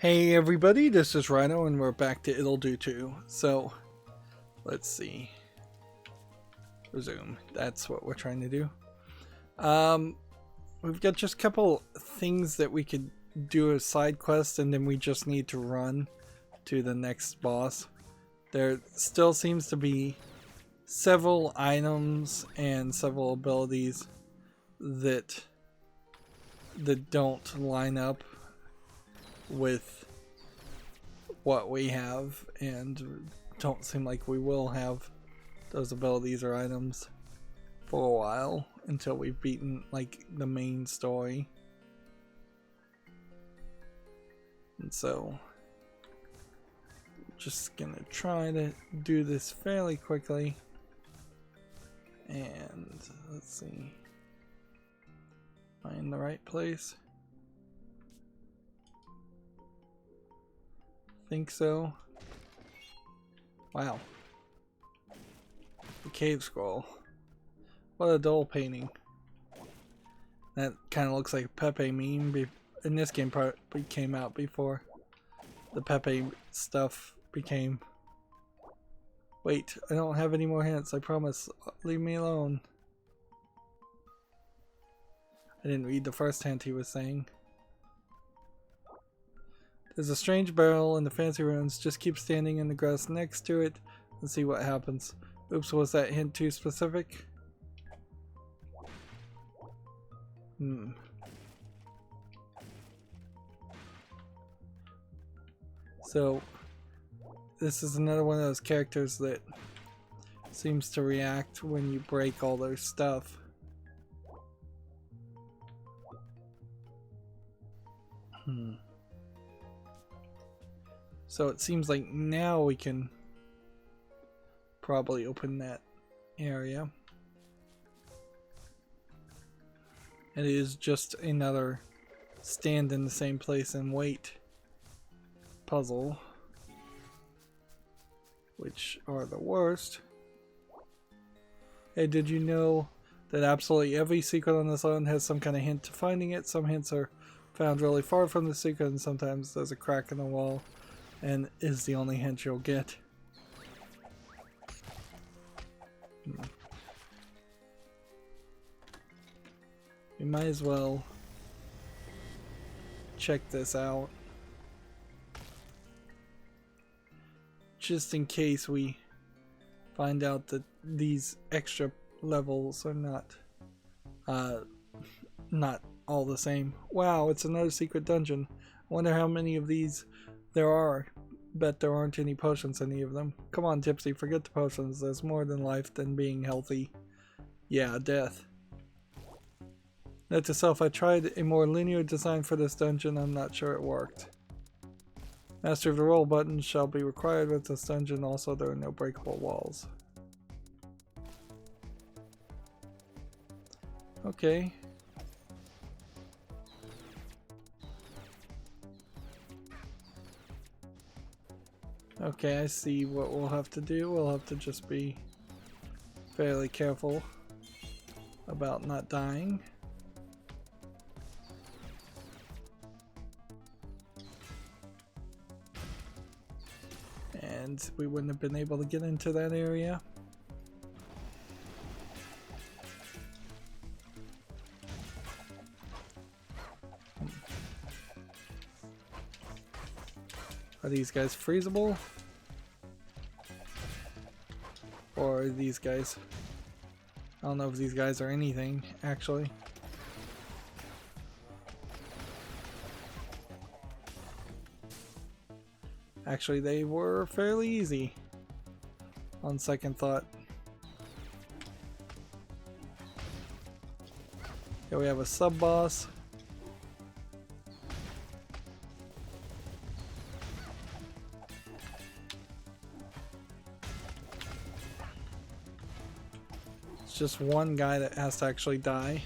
Hey everybody, this is Rydo and we're back to Ittle Dew 2. So, let's see. Resume. That's what we're trying to do. We've got just a couple things that we could do as side quests and then we just need to run to the next boss. There still seems to be several items and several abilities that don't line up with what we have and don't seem like we will have those abilities or items for a while until we've beaten like the main story. And so just gonna try to do this fairly quickly, and let's see, am I in the right place? Think so. Wow. The cave scroll. What a dull painting. That kind of looks like a Pepe meme. In this game probably came out before the Pepe stuff became. Wait, I don't have any more hints, I promise. Leave me alone. I didn't read the first hint he was saying. There's a strange barrel in the fancy ruins. Just keep standing in the grass next to it and see what happens. Oops, was that hint too specific? So, this is another one of those characters that seems to react when you break all their stuff. So it seems like now we can probably open that area. It is just another stand in the same place and wait puzzle, which are the worst. Hey, did you know that absolutely every secret on this island has some kind of hint to finding it? Some hints are found really far from the secret, and sometimes there's a crack in the wall and is the only hint you'll get. We might as well check this out, just in case we find out that these extra levels are not all the same. Wow, it's another secret dungeon. I wonder how many of these there are. Bet there aren't any potions in any of them. Come on, Tippsie, forget the potions. There's more than life than being healthy. Yeah, death. Note to self, I tried a more linear design for this dungeon. I'm not sure it worked. Master of the roll button shall be required with this dungeon. Also, there are no breakable walls. Okay. Okay, I see what we'll have to do. We'll have to just be fairly careful about not dying. And we wouldn't have been able to get into that area. Are these guys freezable? Or are these guys... I don't know if these guys are anything, actually. Actually, they were fairly easy, on second thought. Here we have a sub-boss. It's just one guy that has to actually die.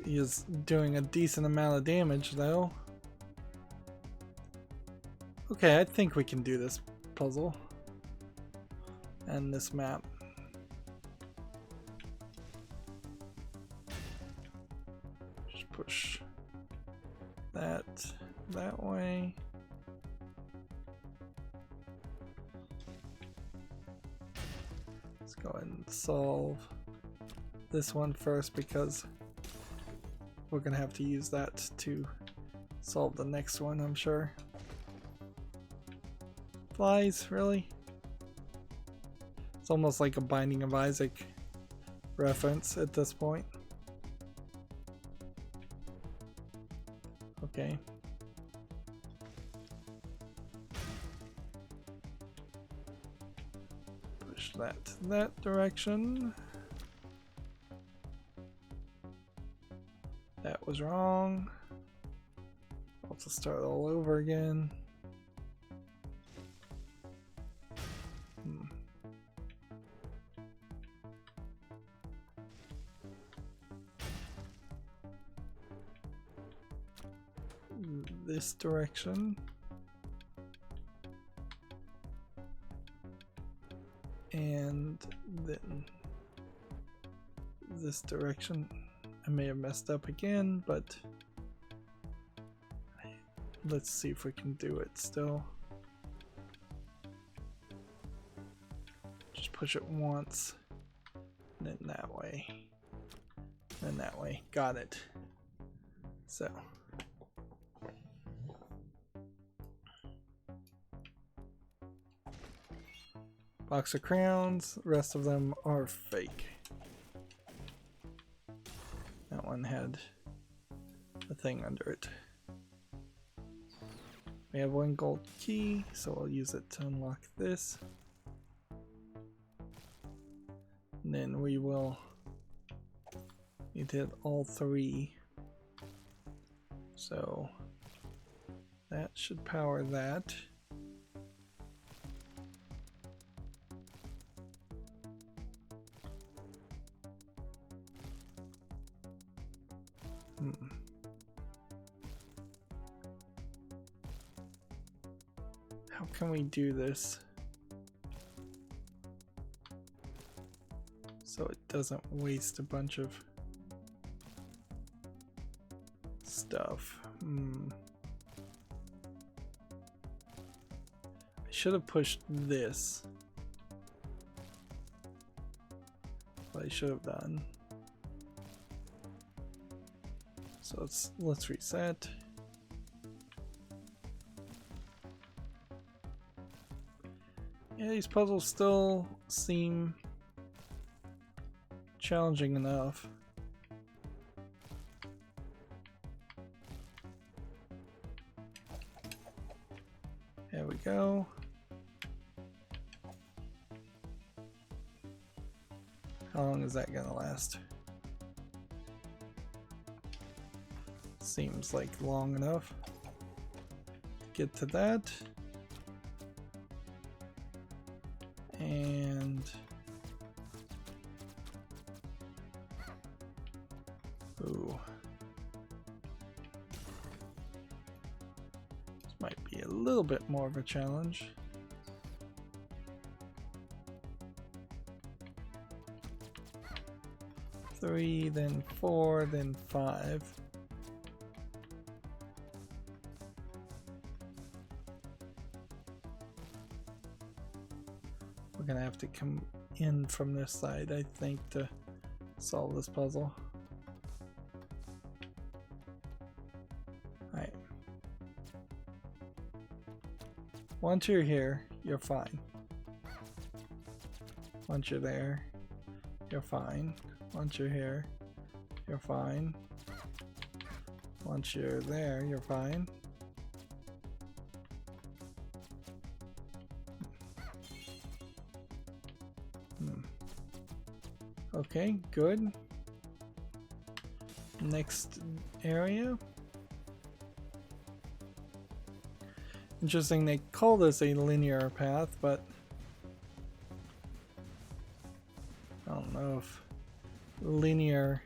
He is doing a decent amount of damage though. Okay, I think we can do this puzzle and this map. push that that way. Let's go ahead and solve this one first because we're gonna have to use that to solve the next one, I'm sure. Flies, really? It's almost like a Binding of Isaac reference at this point. Okay. Push that that direction. That was wrong. I'll have to start all over again. This direction. And then this direction. I may have messed up again, but let's see if we can do it still. Just push it once, and then that way, then that way. Got it. So. Box of crowns, the rest of them are fake. That one had a thing under it. We have one gold key, so I'll use it to unlock this. And then we will need to hit all three. So that should power that. How can we do this so it doesn't waste a bunch of stuff? I should have pushed this. What I should have done. So let's reset. Yeah, these puzzles still seem challenging enough. There we go. How long is that gonna last? Seems like long enough to get to that. And ooh, this might be a little bit more of a challenge. Three, then four, then five. We're gonna have to come in from this side, I think, to solve this puzzle. Alright. Once you're here, you're fine. Once you're there, you're fine. Once you're here, you're fine. Once you're there, you're fine. Okay, good. Next area. Interesting, they call this a linear path, but I don't know if linear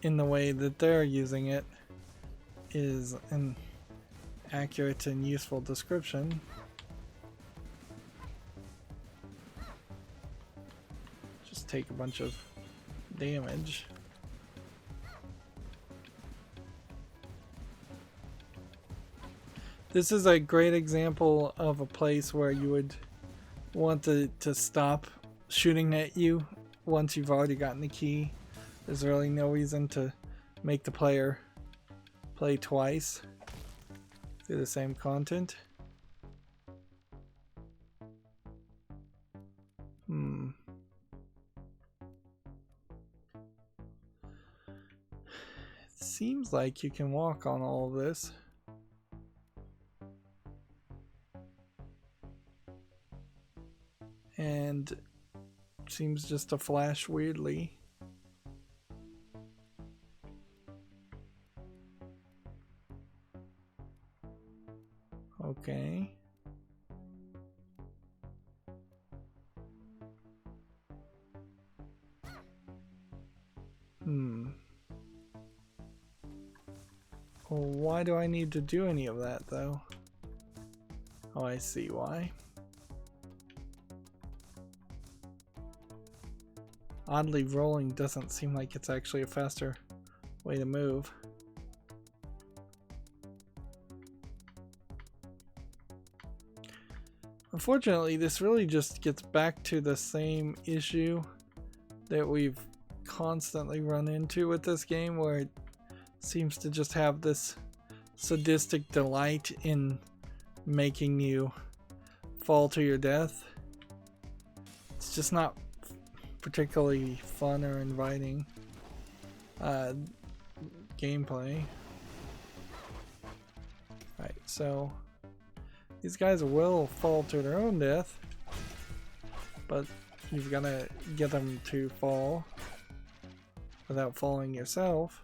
in the way that they're using it is an accurate and useful description. Just take a bunch of damage. This is a great example of a place where you would want to stop shooting at you once you've already gotten the key. There's really no reason to make the player play twice through the same content. It seems like you can walk on all of this. And seems just to flash weirdly. Okay. Well, why do I need to do any of that though? Oh, I see why. Oddly, rolling doesn't seem like it's actually a faster way to move. Unfortunately, this really just gets back to the same issue that we've constantly run into with this game, where it seems to just have this sadistic delight in making you fall to your death. It's just not particularly fun or inviting gameplay. Right, so these guys will fall to their own death, but you've got to get them to fall without falling yourself.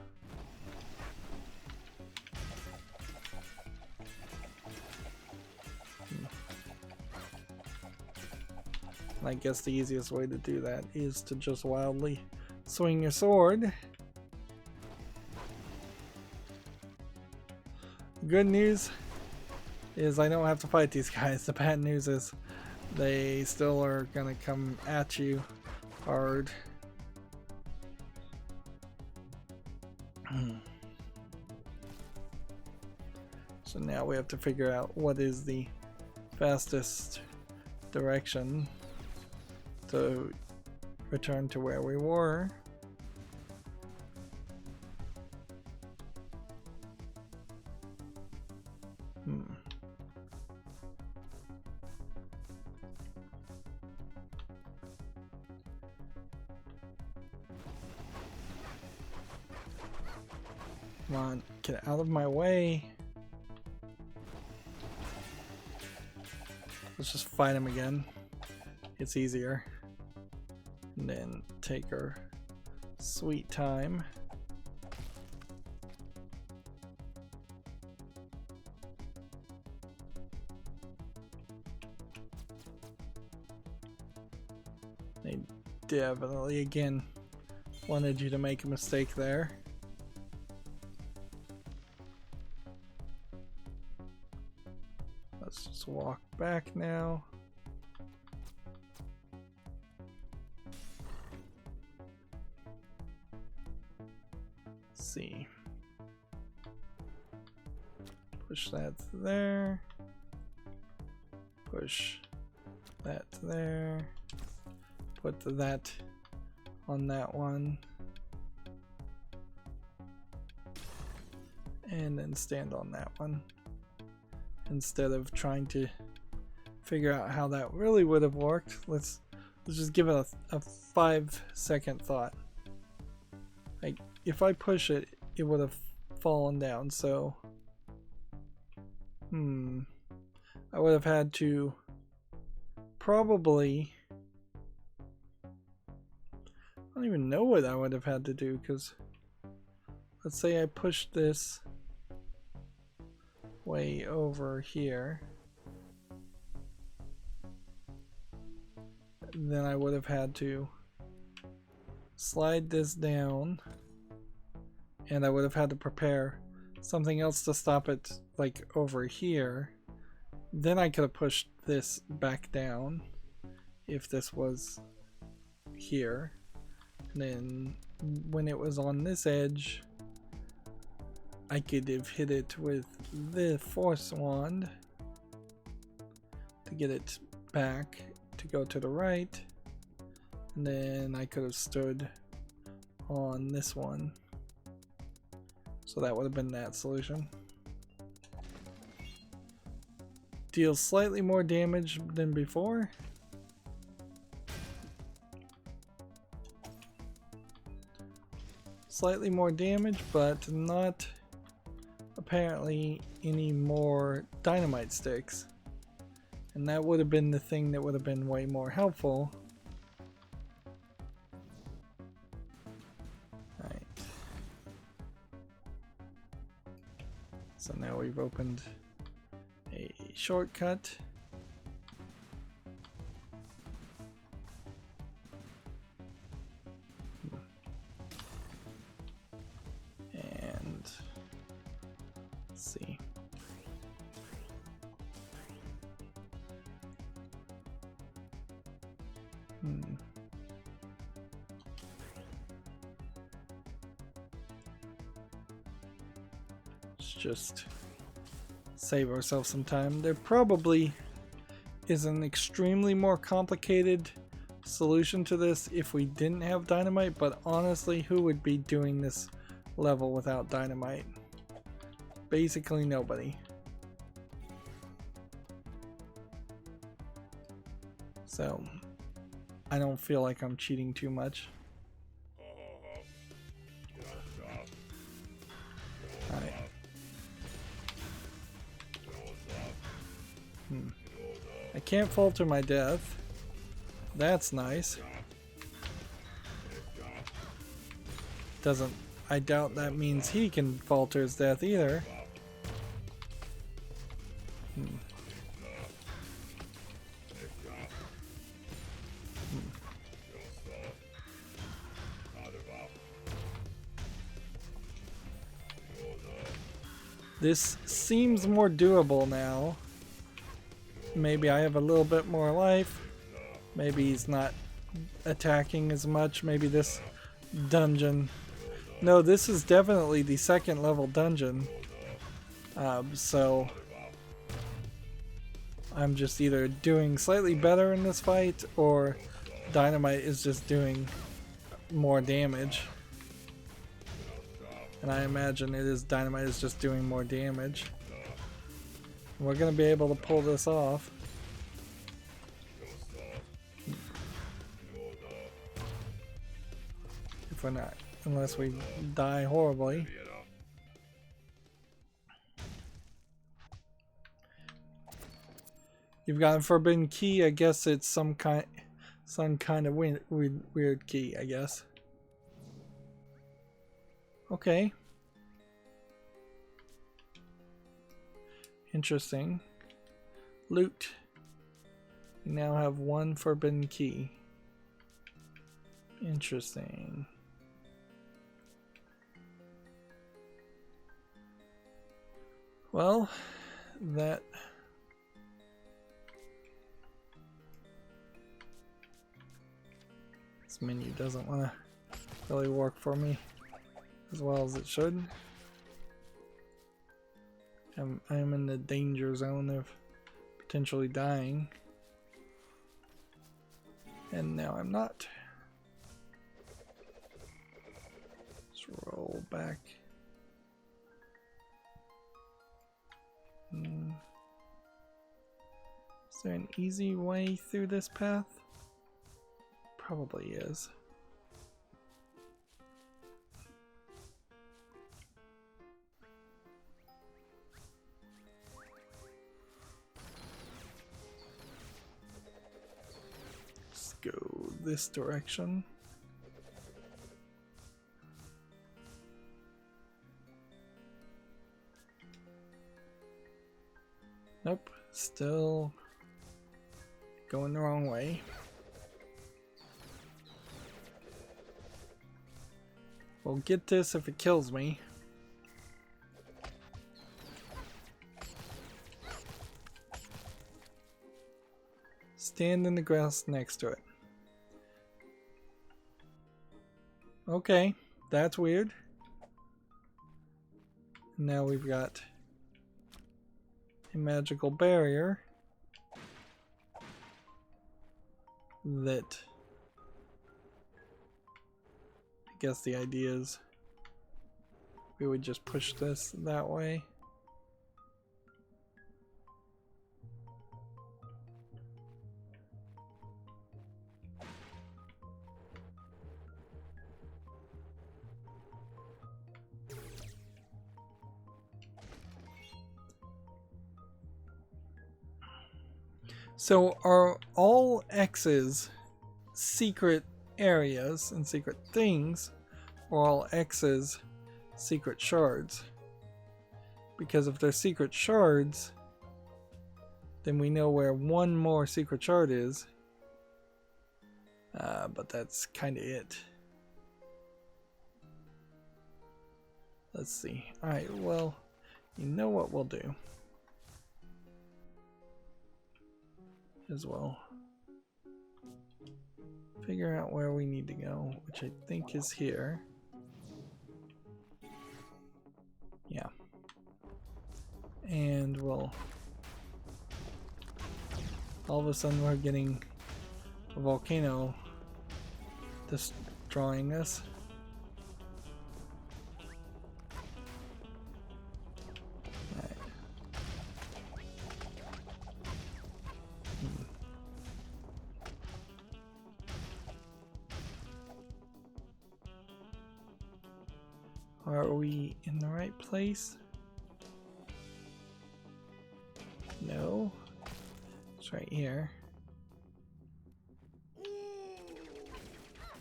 I guess the easiest way to do that is to just wildly swing your sword. Good news is I don't have to fight these guys. The bad news is they still are gonna come at you hard. So now we have to figure out what is the fastest direction to return to where we were. Come on, get out of my way. Let's just fight him again. It's easier. And then take our sweet time. They definitely, again, wanted you to make a mistake there. Let's just walk back now. See. Push that there. Push that there. Put that on that one. And then stand on that one. Instead of trying to figure out how that really would have worked, let's just give it a 5-second thought. Like, if I push it, it would have fallen down, so I would have had to probably, I don't even know what I would have had to do, because let's say I pushed this way over here, then I would have had to slide this down, and I would have had to prepare something else to stop it, like over here. Then I could have pushed this back down if this was here, and then when it was on this edge, I could have hit it with the force wand to get it back to go to the right, and then I could have stood on this one, so that would have been that solution. Deals slightly more damage than before. Slightly more damage, but not apparently any more dynamite sticks. And that would have been the thing that would have been way more helpful. Alright. So now we've opened a shortcut. And let's see. Let's just save ourselves some time. There probably is an extremely more complicated solution to this if we didn't have dynamite, but honestly, who would be doing this level without dynamite? Basically nobody. So I don't feel like I'm cheating too much. Alright. I can't falter my death. That's nice. Doesn't, I doubt that means he can falter his death either. This seems more doable now. Maybe I have a little bit more life. Maybe he's not attacking as much. Maybe this dungeon... No, this is definitely the second level dungeon. So I'm just either doing slightly better in this fight, or dynamite is just doing more damage. And I imagine it is dynamite is just doing more damage. We're gonna be able to pull this off. If we're not, unless we die horribly. You've got a forbidden key. I guess it's some kind of weird key, I guess. Okay. Interesting. Loot. We now have one forbidden key. Interesting. Well, that... This menu doesn't want to really work for me as well as it should. I am in the danger zone of potentially dying. And now I'm not. Let's roll back. Is there an easy way through this path? Probably is. Let's go this direction. Nope, still going the wrong way. We'll get this if it kills me. Stand in the grass next to it. Okay, that's weird. Now we've got a magical barrier that I guess the idea is we would just push this that way. So are all X's secret areas and secret things, or all X's secret shards? Because if they're secret shards, then we know where one more secret shard is. But that's kind of it. Let's see. Alright, well, you know what we'll do as well. Figure out where we need to go, which I think is here. Yeah. And we'll... all of a sudden we're getting a volcano destroying us. Are we in the right place? No. It's right here.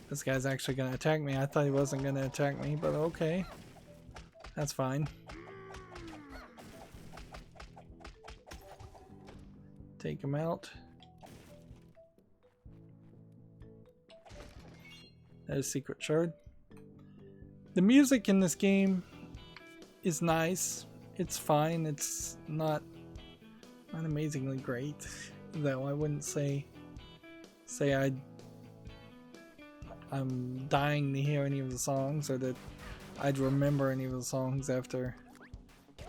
This guy's actually gonna attack me. I thought he wasn't gonna attack me, but okay. That's fine. Take him out. That is secret shard. The music in this game is nice. It's fine. It's not amazingly great, though I wouldn't say I'm dying to hear any of the songs, or that I'd remember any of the songs after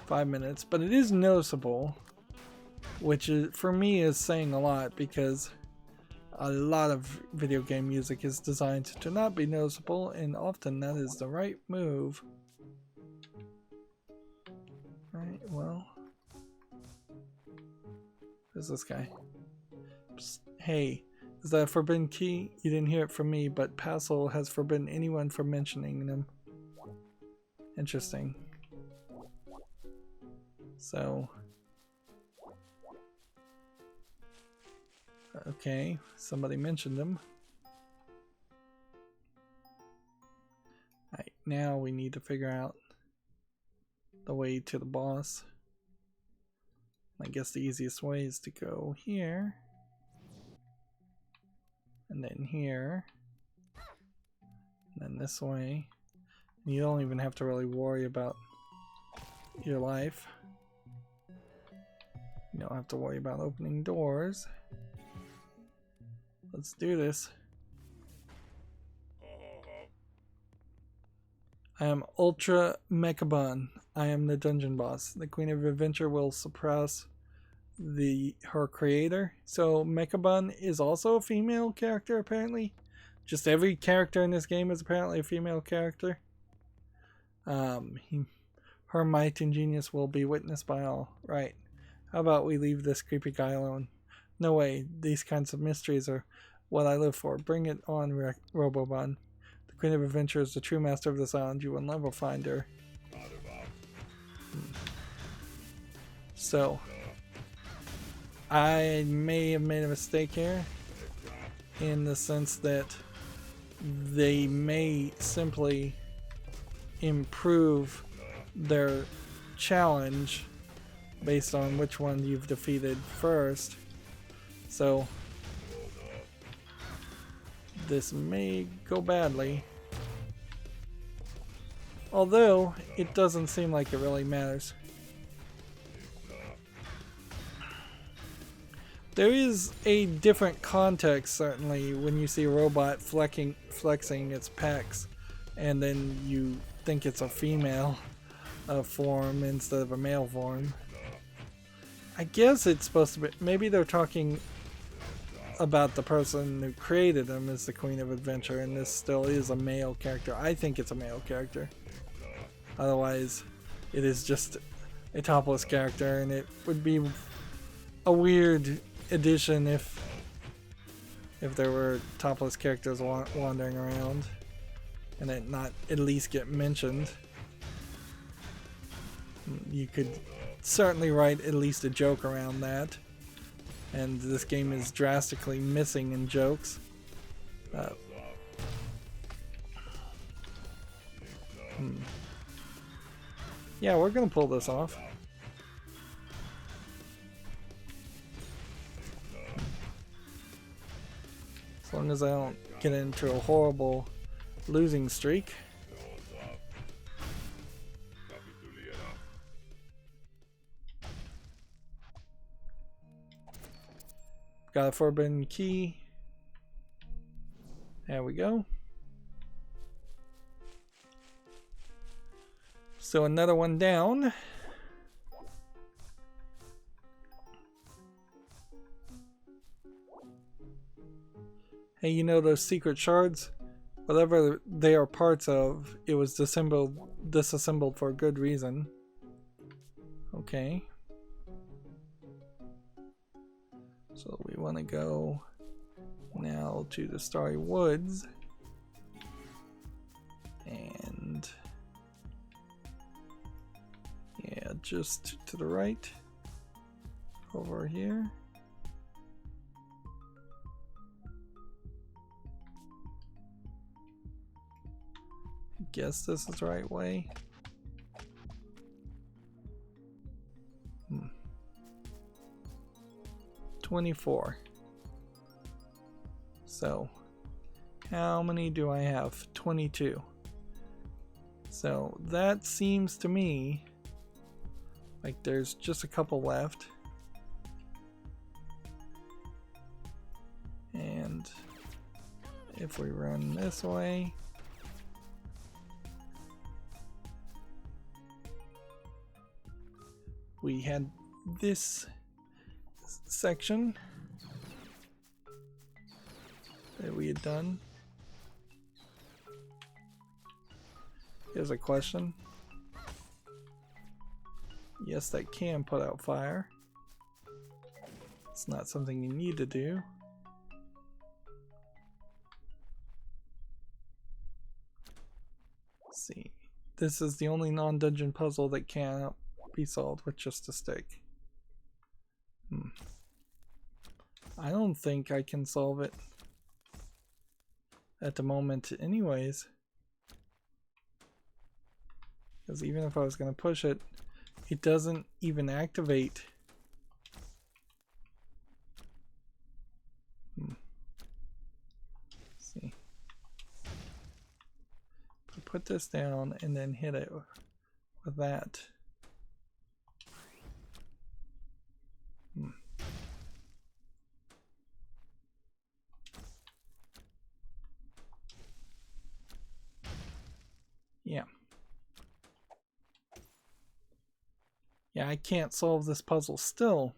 5 minutes. But it is noticeable, which is, for me, is saying a lot, because a lot of video game music is designed to not be noticeable, and often that is the right move. Right, well. Who's this guy? Psst, hey, is that a forbidden key? You didn't hear it from me, but Passel has forbidden anyone from mentioning them. Interesting. So... okay, somebody mentioned them. Alright, now we need to figure out the way to the boss. I guess the easiest way is to go here, and then here, and then this way. And you don't even have to really worry about your life. You don't have to worry about opening doors. Let's do this. I am Ultra Mechabon. I am the dungeon boss. The Queen of Adventure will suppress her creator. So Mechabon is also a female character, apparently. Just every character in this game is apparently a female character. Her might and genius will be witnessed by all. Right. How about we leave this creepy guy alone? No way. These kinds of mysteries are what I live for. Bring it on, Robobon. The Queen of Adventure is the true master of this island. You will never find her. So, I may have made a mistake here, in the sense that they may simply improve their challenge based on which one you've defeated first. So this may go badly, although it doesn't seem like it really matters. There is a different context, certainly, when you see a robot flexing its pecs and then you think it's a female. form instead of a male form. I guess it's supposed to be, maybe they're talking about the person who created them as the Queen of Adventure, and this still is a male character. I think it's a male character. Otherwise, it is just a topless character, and it would be a weird addition if there were topless characters wandering around and it not at least get mentioned. You could certainly write at least a joke around that, and this game is drastically missing in jokes. Yeah, we're gonna pull this off. As long as I don't get into a horrible losing streak. Got a forbidden key. There we go. So another one down. Hey, you know those secret shards? Whatever they are parts of, it was disassembled for a good reason. Okay. So we want to go now to the Starry Woods. And yeah, just to the right. Over here. I guess this is the right way. 24. So, how many do I have? 22. So, that seems to me like there's just a couple left. And if we run this way, we had this section that we had done. Here's a question. Yes, that can put out fire. It's not something you need to do. Let's see. This is the only non-dungeon puzzle that cannot be solved with just a stick. I don't think I can solve it at the moment anyways. Because even if I was going to push it, it doesn't even activate. Let's see. Put this down and then hit it with that. Yeah. Yeah, I can't solve this puzzle still.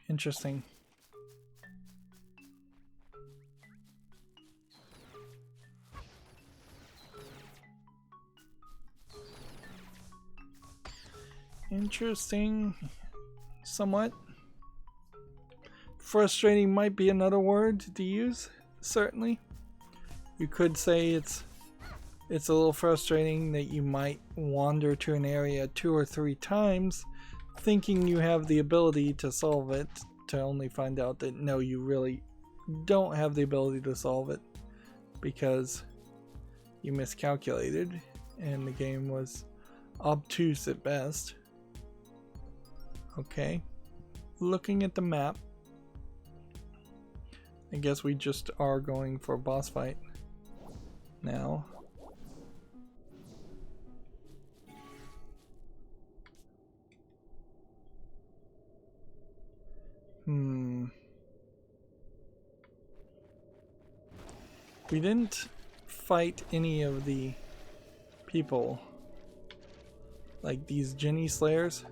Interesting. Interesting. Somewhat. Frustrating might be another word to use, certainly. You could say it's a little frustrating that you might wander to an area 2 or 3 times thinking you have the ability to solve it, to only find out that no, you really don't have the ability to solve it because you miscalculated and the game was obtuse at best. Okay, looking at the map, I guess we just are going for a boss fight now. We didn't fight any of the people like these Ginny Slayers.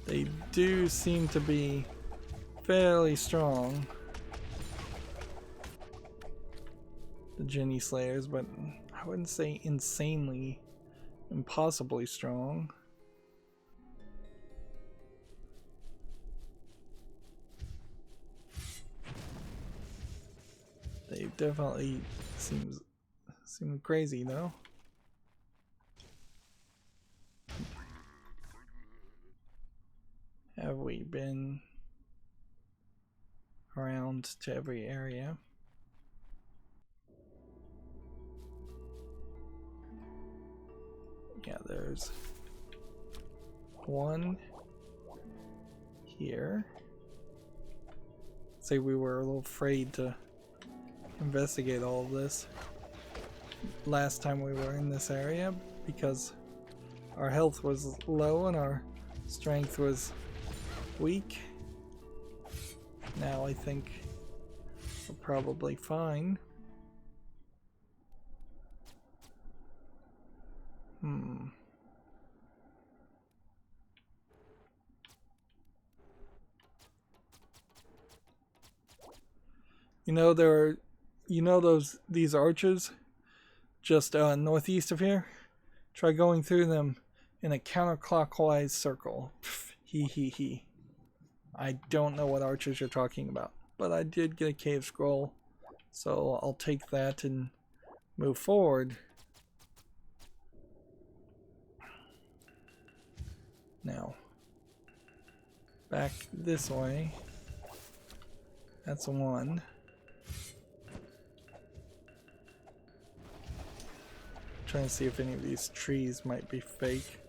They do seem to be fairly strong, the Ginny Slayers, but I wouldn't say insanely, impossibly strong. They definitely seem crazy though. Have we been around to every area? Yeah, there's one here. Say we were a little afraid to investigate all of this last time we were in this area because our health was low and our strength was weak. Now I think we're probably fine. You know these arches just northeast of here? Try going through them in a counterclockwise circle. Hee hee hee. I don't know what arches you're talking about, but I did get a cave scroll, so I'll take that and move forward. Now, back this way. That's one. Trying to see if any of these trees might be fake.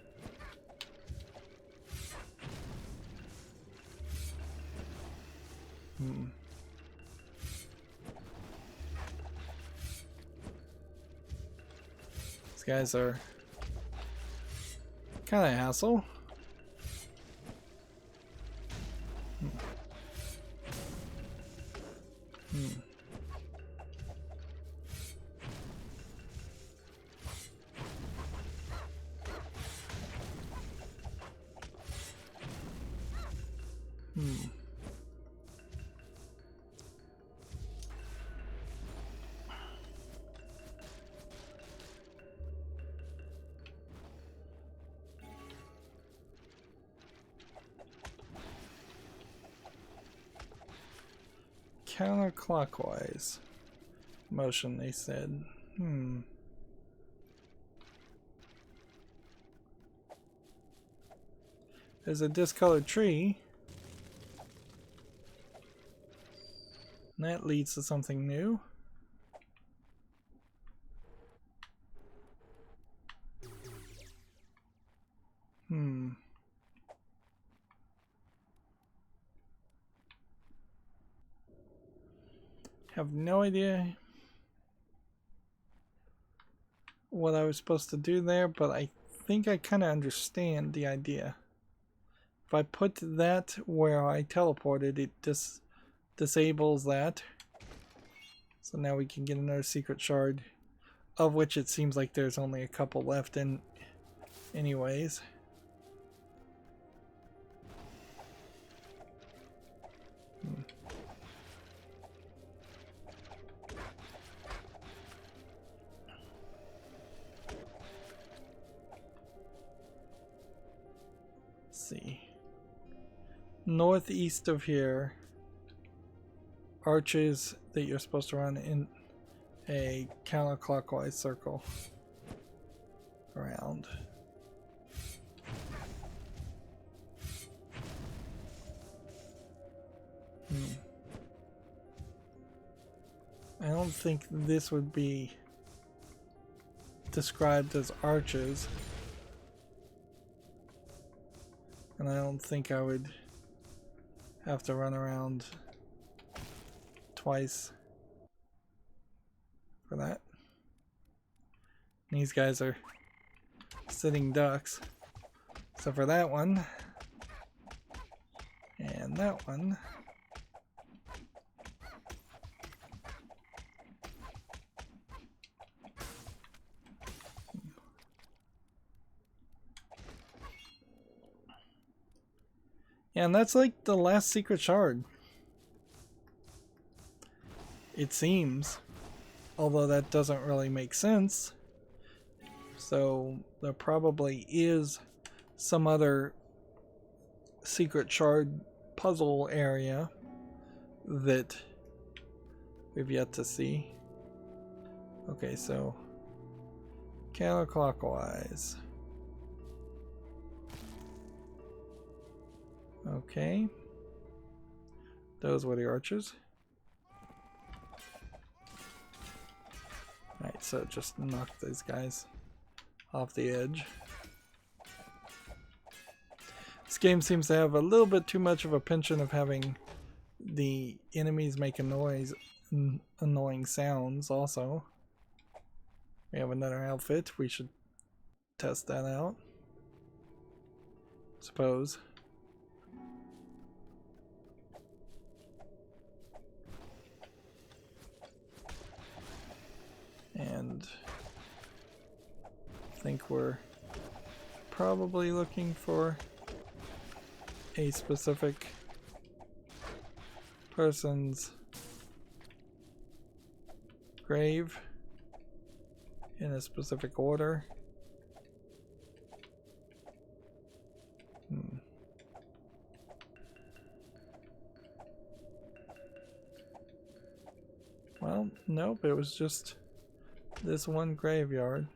These guys are kind of a hassle. Counterclockwise motion, they said. There's a discolored tree. And that leads to something new. Have no idea what I was supposed to do there, but I think I kind of understand the idea. If I put that where I teleported, it disables that. So now we can get another secret shard, of which it seems like there's only a couple left in anyways. See, northeast of here, arches that you're supposed to run in a counterclockwise circle around. I don't think this would be described as arches. And I don't think I would have to run around twice for that. These guys are sitting ducks. So for that one, and that one. Yeah, and that's like the last secret shard. It seems. Although that doesn't really make sense. So there probably is some other secret shard puzzle area that we've yet to see. Okay, so counterclockwise. Okay. Those were the archers. Alright, so just knock these guys off the edge. This game seems to have a little bit too much of a penchant of having the enemies make a noise, annoying sounds also. We have another outfit. We should test that out. Suppose. And I think we're probably looking for a specific person's grave in a specific order. Well, nope, it was just this one graveyard.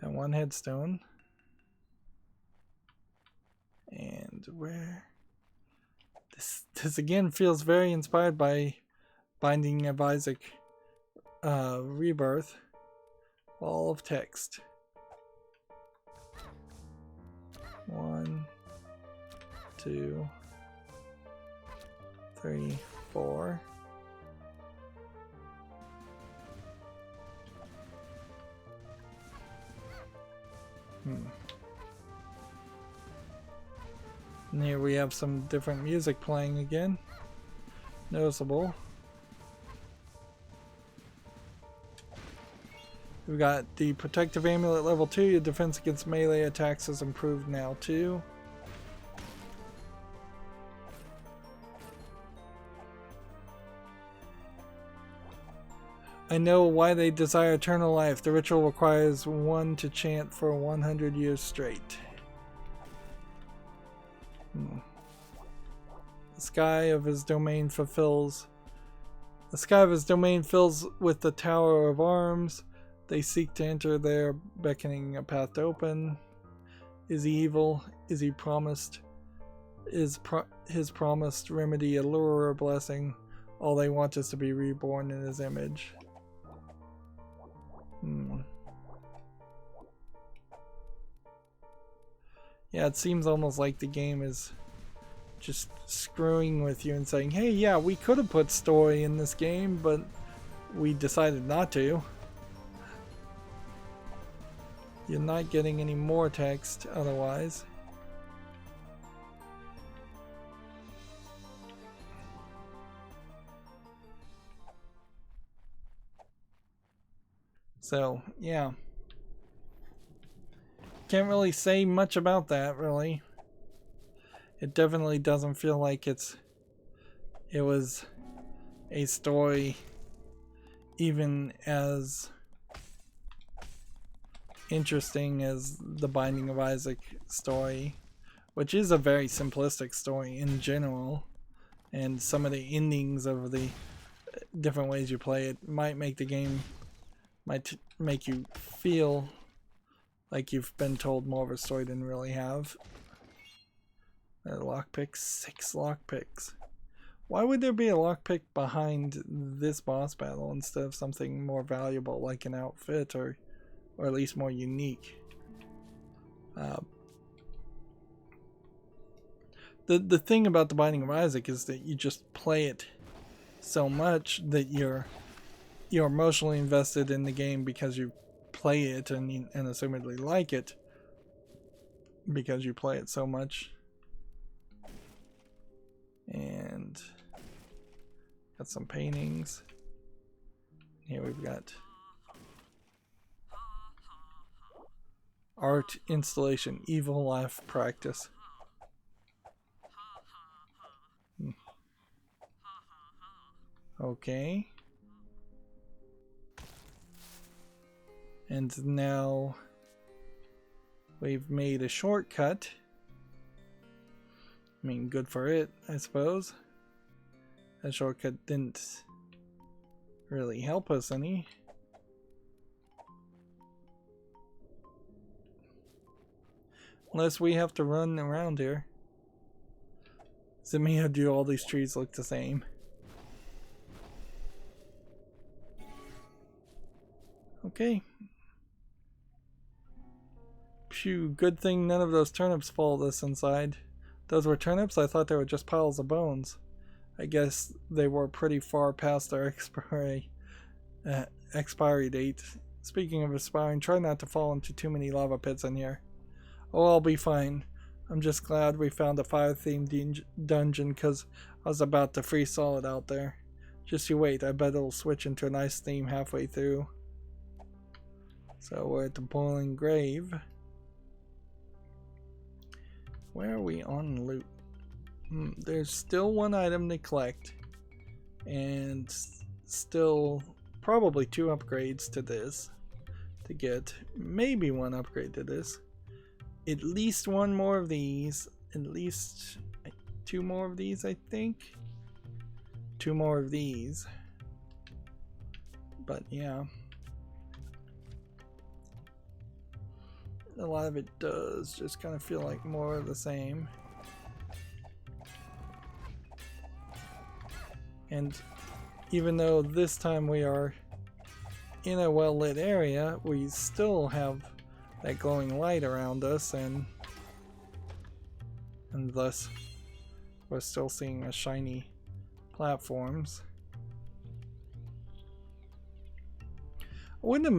And one headstone. And where? This again feels very inspired by Binding of Isaac Rebirth. Wall of text. 1, 2, 3, 4. And here we have some different music playing again. Noticeable. We've got the protective amulet level 2. Your defense against melee attacks is improved now too. I know why they desire eternal life. The ritual requires one to chant for 100 years straight. The sky of his domain fills with the Tower of Arms. They seek to enter there, beckoning a path to open. Is he evil? Is he promised? Is his promised remedy a lure or a blessing? All they want is to be reborn in his image. Yeah, it seems almost like the game is just screwing with you and saying, hey, yeah, we could have put story in this game, but we decided not to. You're not getting any more text otherwise. So, yeah. Can't really say much about that, really. It definitely doesn't feel like it was a story even as interesting as the Binding of Isaac story, which is a very simplistic story in general, and some of the endings of the different ways you play it might make the game, make you feel like you've been told more of a story than you really have. Lockpicks, 6 lockpicks. Why would there be a lockpick behind this boss battle instead of something more valuable like an outfit or at least more unique? The thing about the Binding of Isaac is that you just play it so much that you're emotionally invested in the game because you play it and assumedly like it because you play it so much. And got some paintings. Here we've got Art installation, evil laugh practice. Okay. And now we've made a shortcut. I mean, good for it, I suppose. That shortcut didn't really help us any. Unless we have to run around here. Does it mean do all these trees look the same? Okay. Phew, good thing none of those turnips followed us inside. Those were turnips? I thought they were just piles of bones. I guess they were pretty far past their expiry date. Speaking of expiring, try not to fall into too many lava pits in here. Oh, I'll be fine. I'm just glad we found a fire-themed dungeon because I was about to freeze solid out there. Just you wait, I bet it'll switch into a nice theme halfway through. So we're at the boiling grave. Where are we on loot? There's still one item to collect. And still probably 2 upgrades to this. To get maybe 1 upgrade to this. At least 1 more of these. At least 2 more of these, I think. 2 more of these. But yeah. A lot of it does just kind of feel like more of the same. And even though this time we are in a well-lit area, we still have that glowing light around us, and thus we're still seeing the shiny platforms. I wouldn't have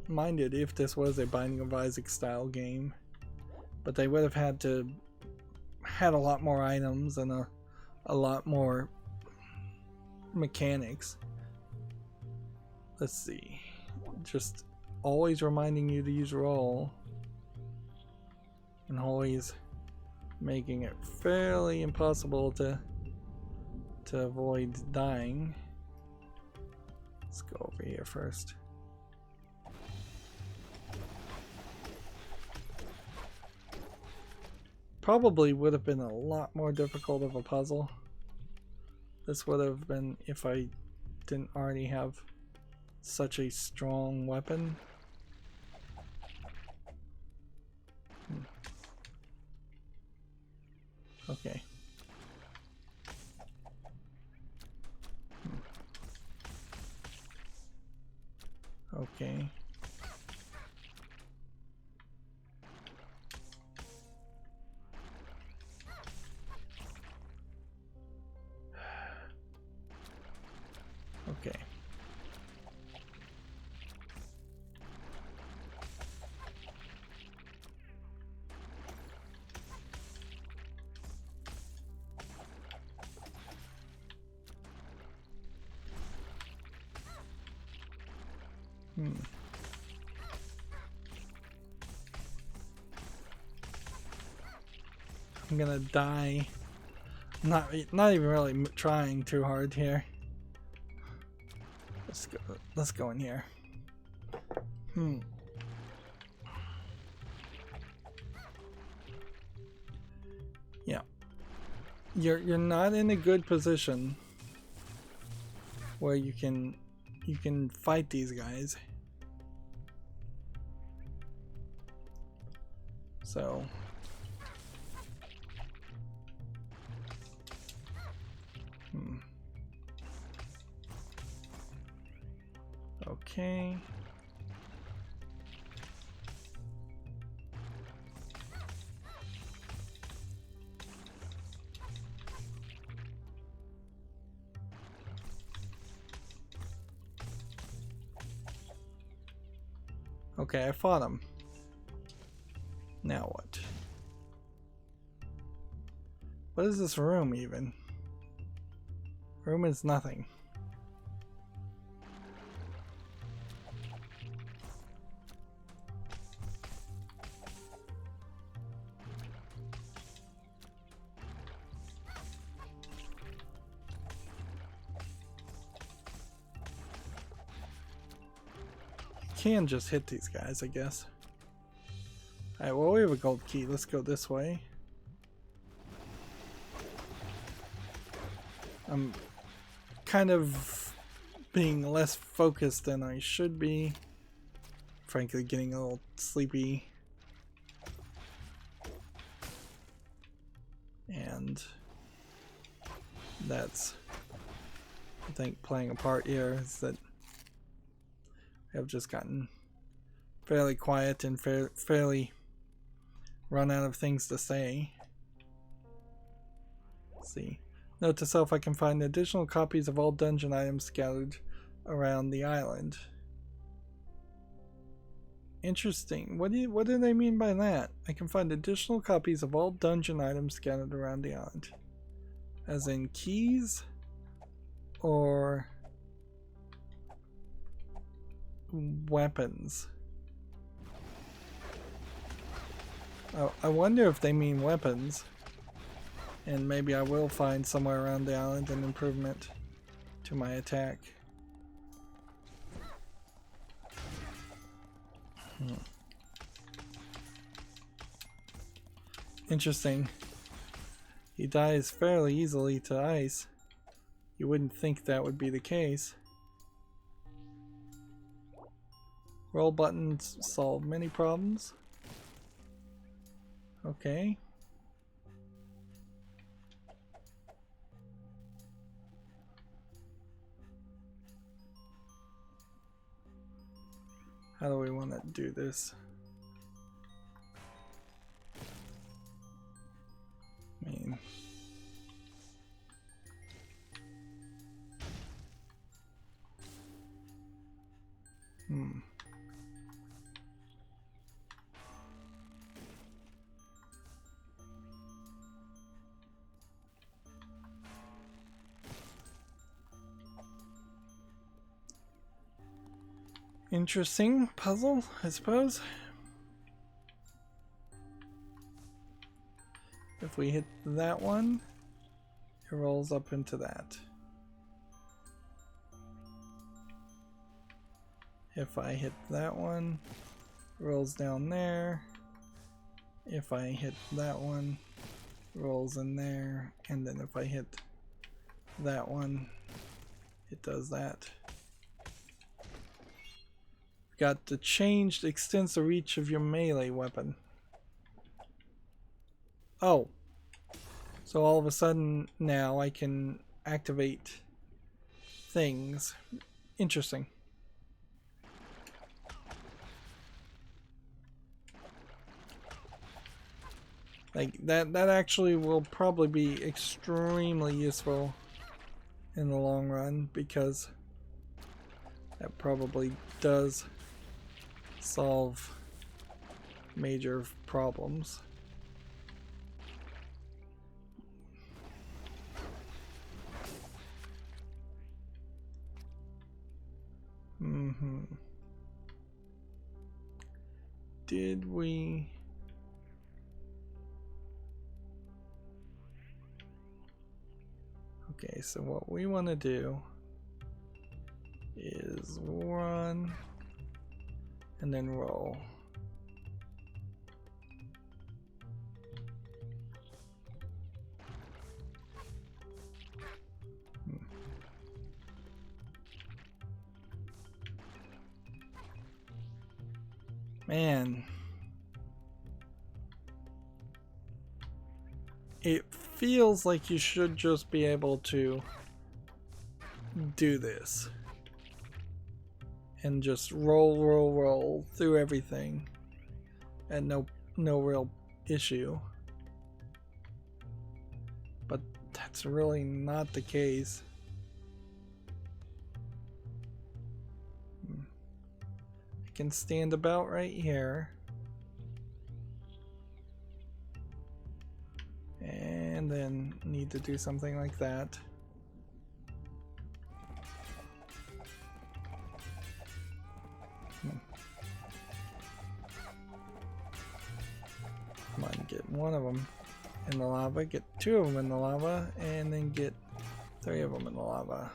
minded if this was a Binding of Isaac style game, but they would have had a lot more items and a lot more mechanics. Let's see, just always reminding you to use roll and always making it fairly impossible to avoid dying. Let's go over here first. Probably would have been a lot more difficult of a puzzle. This would have been if I didn't already have such a strong weapon. Okay. Okay. Okay. I'm gonna die. Not even really trying too hard here. Let's go in here. Yeah. You're not in a good position where you can fight these guys. So okay. Okay, I fought him. Now what? What is this room even? Room is nothing. can just hit these guys, I guess. Alright, well, we have a gold key. Let's go this way. I'm kind of being less focused than I should be. Frankly, getting a little sleepy. And that's, I think, playing a part here, is that I've just gotten fairly quiet and fairly run out of things to say. Let's see. Note to self, I can find additional copies of all dungeon items scattered around the island. Interesting. What do they mean by that? I can find additional copies of all dungeon items scattered around the island. As in keys? Or weapons? Oh, I wonder if they mean weapons. And maybe I will find somewhere around the island an improvement to my attack. Interesting. He dies fairly easily to ice. You wouldn't think that would be the case. Roll buttons solve many problems. Okay. How do we want to do this? I mean, interesting puzzle, I suppose. If we hit that one, it rolls up into that. If I hit that one, it rolls down there. If I hit that one, it rolls in there. And then if I hit that one, it does that. Got the changed extends the reach of your melee weapon. Oh, so all of a sudden now I can activate things. Interesting. Like that actually will probably be extremely useful in the long run, because that probably does solve major problems. Did we... Okay, so what we want to do is run and then roll. Man, it feels like you should just be able to do this and just roll through everything and no real issue, but that's really not the case. I can stand about right here and then need to do something like that. Come on, get one of them in the lava, get two of them in the lava, and then get three of them in the lava.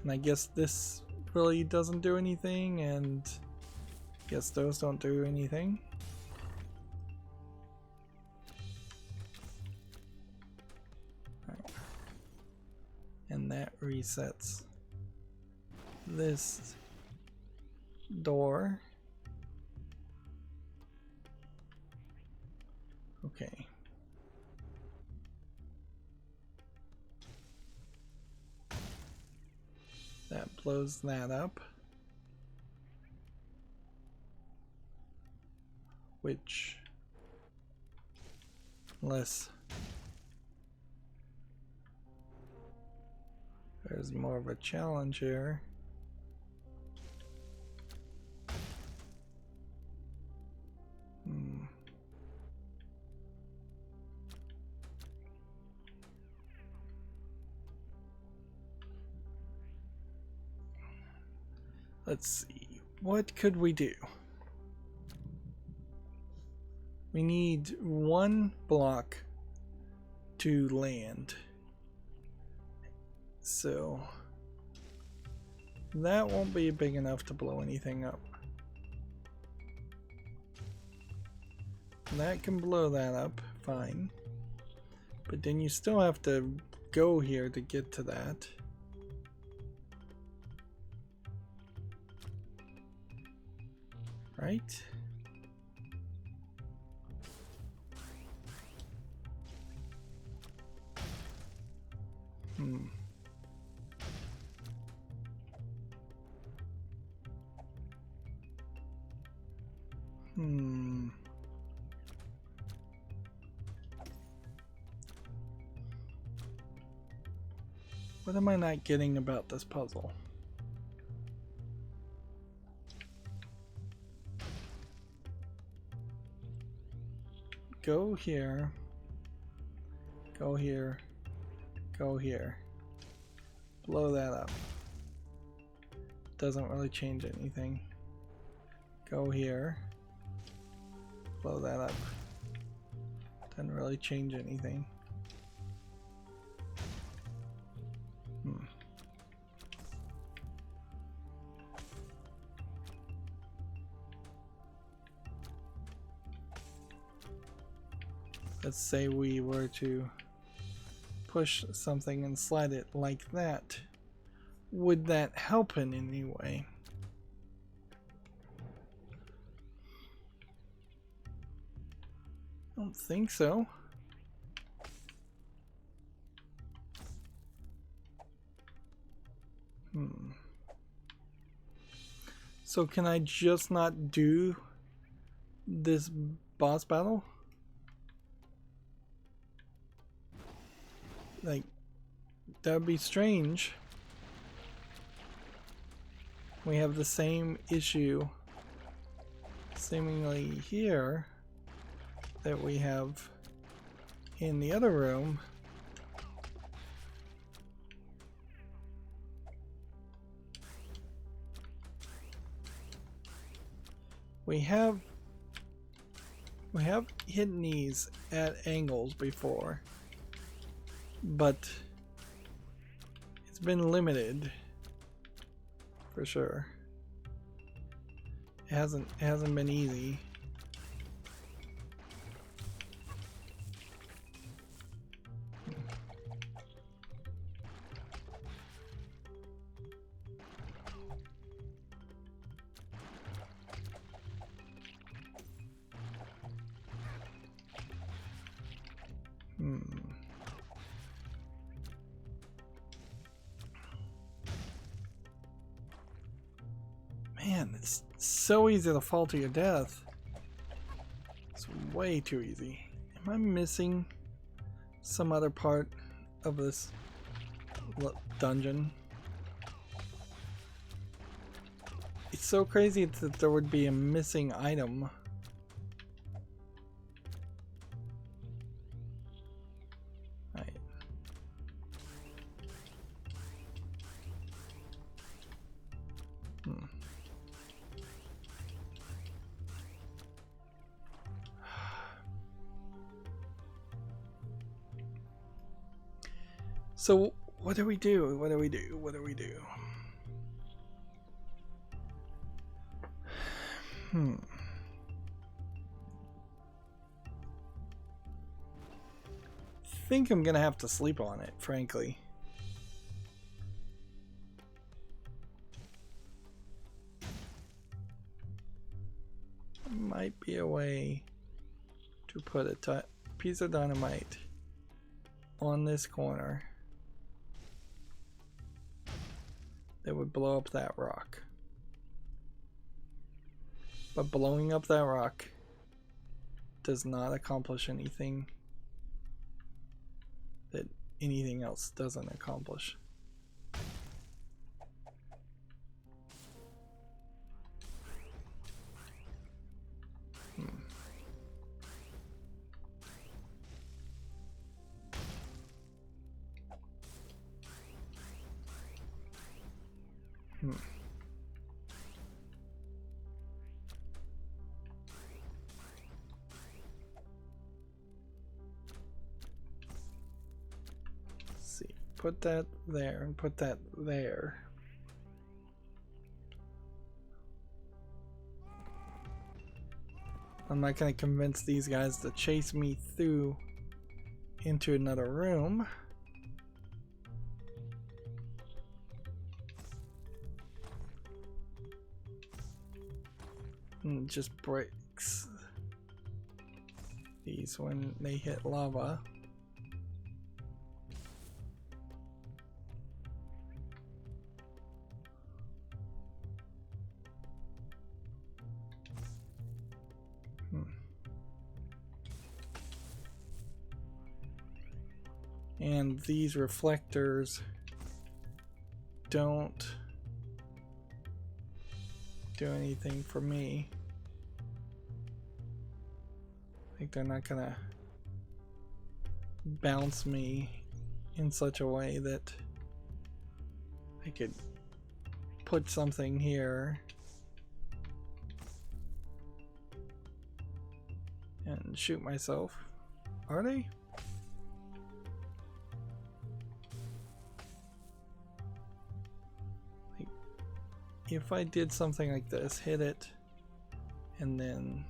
And I guess this really doesn't do anything, and I guess those don't do anything. Right. And that resets this door. Okay. That blows that up. Which, unless there's more of a challenge here. Let's see, what could we do? We need 1 block to land. So that won't be big enough to blow anything up. That can blow that up, fine. But then you still have to go here to get to that. Right? What am I not getting about this puzzle? Go here. Go here. Go here. Blow that up. Doesn't really change anything. Go here. Blow that up. Doesn't really change anything. Let's say we were to push something and slide it like that. Would that help in any way? I don't think so. So can I just not do this boss battle? Like, that would be strange. We have the same issue seemingly here that we have in the other room. We have hidden these at angles before, but it's been limited for sure. It hasn't been easy. Man, it's so easy to fall to your death. It's way too easy. Am I missing some other part of this dungeon? It's so crazy that there would be a missing item. Right. So what do we do? What do we do? What do we do? Hmm. Think I'm gonna have to sleep on it, frankly. Might be a way to put a piece of dynamite on this corner that would blow up that rock. But blowing up that rock does not accomplish anything that anything else doesn't accomplish. Put that there and put that there. I'm not going to convince these guys to chase me through into another room. And just breaks these when they hit lava. And these reflectors don't do anything for me. Like they're not gonna bounce me in such a way that I could put something here and shoot myself. Are they? If I did something like this, hit it, and then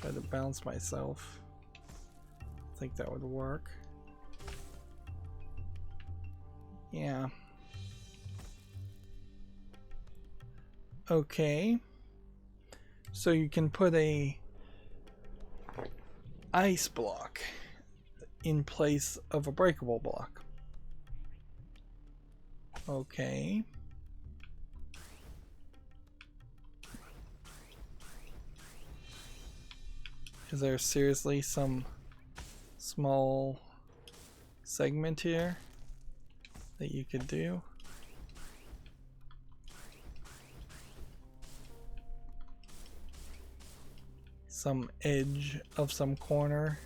try to bounce myself, I think that would work. Yeah. Okay. So you can put a ice block in place of a breakable block. Okay. Is there seriously some small segment here that you could do? Some edge of some corner?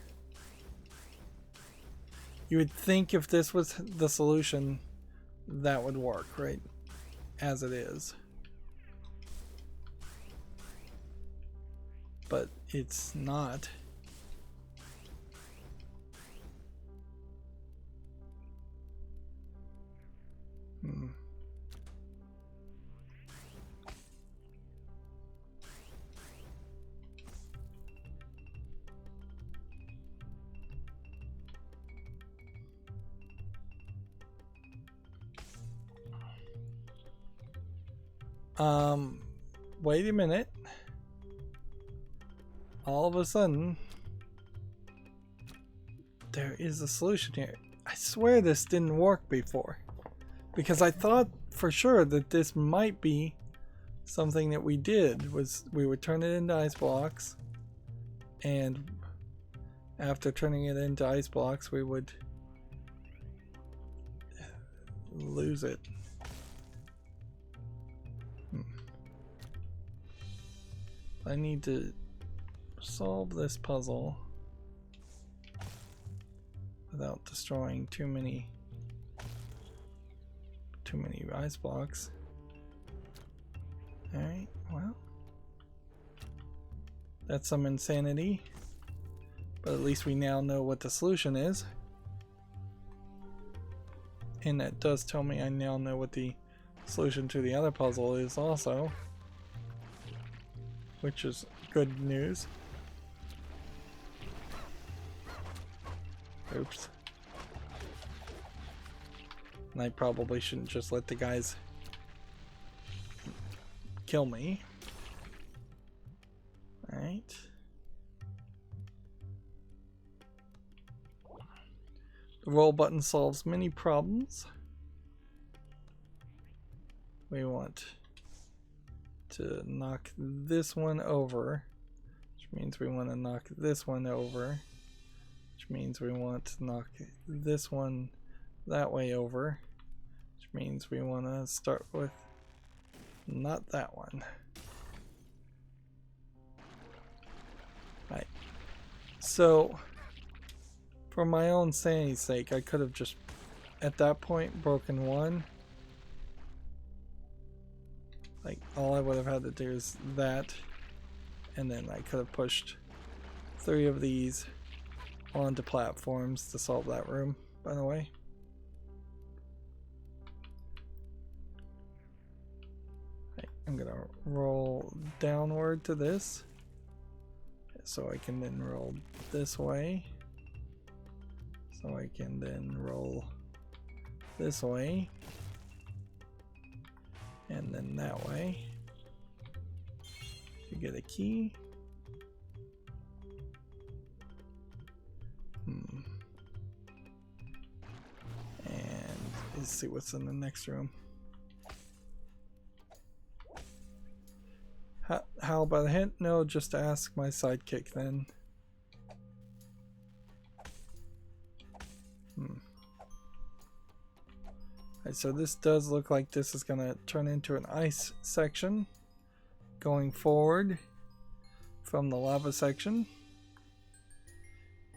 You would think if this was the solution, that would work, right? As it is. But it's not. Wait a minute. All of a sudden, there is a solution here. I swear this didn't work before, because I thought for sure that this might be something that we did, was we would turn it into ice blocks, and after turning it into ice blocks we would lose it. I need to solve this puzzle without destroying too many ice blocks. Alright, well, that's some insanity, but at least we now know what the solution is, and that does tell me I now know what the solution to the other puzzle is also. which is good news. Oops. And I probably shouldn't just let the guys kill me. Alright. The roll button solves many problems. We want to knock this one over, which means we want to knock this one over, which means we want to knock this one that way over, which means we want to start with not that one. Right. So, for my own sanity's sake, I could have just, at that point, broken one. Like, all I would have had to do is that, and then I could have pushed 3 of these onto platforms to solve that room, by the way. Right, I'm gonna roll downward to this, so I can then roll this way, so I can then roll this way, and then that way to get a key. And let's see what's in the next room. How about a hint? No, just ask my sidekick then. Alright, so this does look like this is gonna turn into an ice section going forward from the lava section.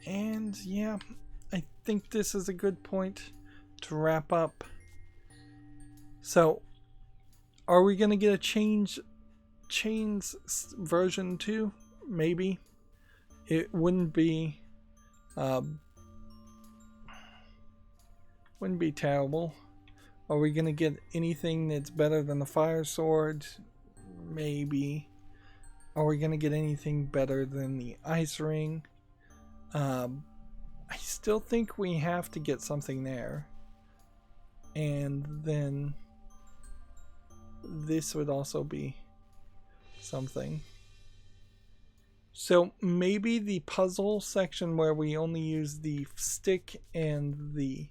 And yeah, I think this is a good point to wrap up. So, are we gonna get a chains version 2? Maybe. It wouldn't be terrible. Are we gonna get anything that's better than the fire sword? Maybe. Are we gonna get anything better than the ice ring? I still think we have to get something there. And then this would also be something. So maybe the puzzle section where we only use the stick and the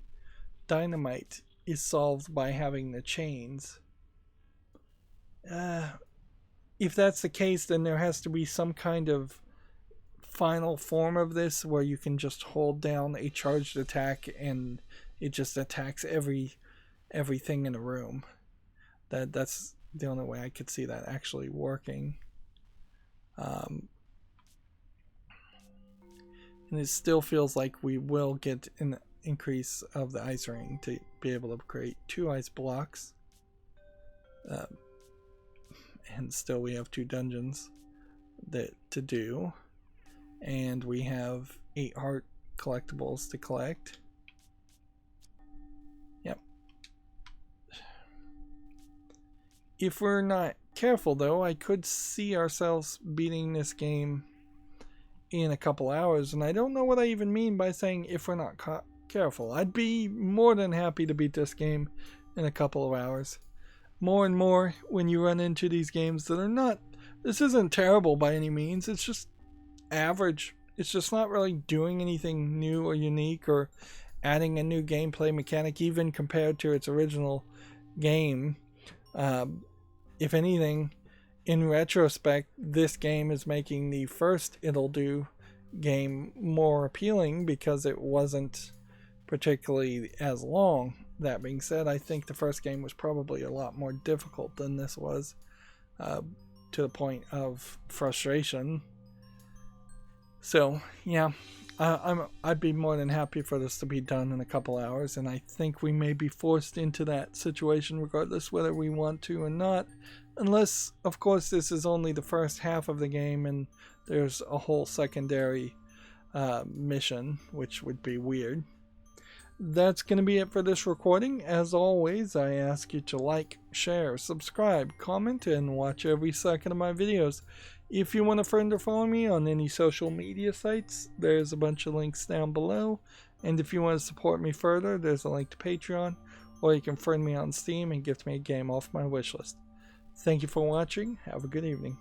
dynamite is solved by having the chains. If that's the case, then there has to be some kind of final form of this where you can just hold down a charged attack and it just attacks everything in a room. That's the only way I could see that actually working. And it still feels like we will get an increase of the ice ring to be able to create 2 ice blocks. And still we have 2 dungeons to do. And we have 8 heart collectibles to collect. Yep. If we're not careful though, I could see ourselves beating this game in a couple hours, and I don't know what I even mean by saying if we're not careful. I'd be more than happy to beat this game in a couple of hours. More and more when you run into these games that are not, this isn't terrible by any means, it's just average. It's just not really doing anything new or unique or adding a new gameplay mechanic even compared to its original game. If anything, in retrospect, this game is making the first Ittle Dew game more appealing because it wasn't particularly as long. That being said, I think the first game was probably a lot more difficult than this was, to the point of frustration. So yeah, I'd be more than happy for this to be done in a couple hours, and I think we may be forced into that situation regardless whether we want to or not, unless of course this is only the first half of the game and there's a whole secondary mission, which would be weird. That's going to be it for this recording. As always, I ask you to like, share, subscribe, comment, and watch every second of my videos. If you want to friend or follow me on any social media sites, there's a bunch of links down below. And if you want to support me further, there's a link to Patreon, or you can friend me on Steam and gift me a game off my wishlist. Thank you for watching. Have a good evening.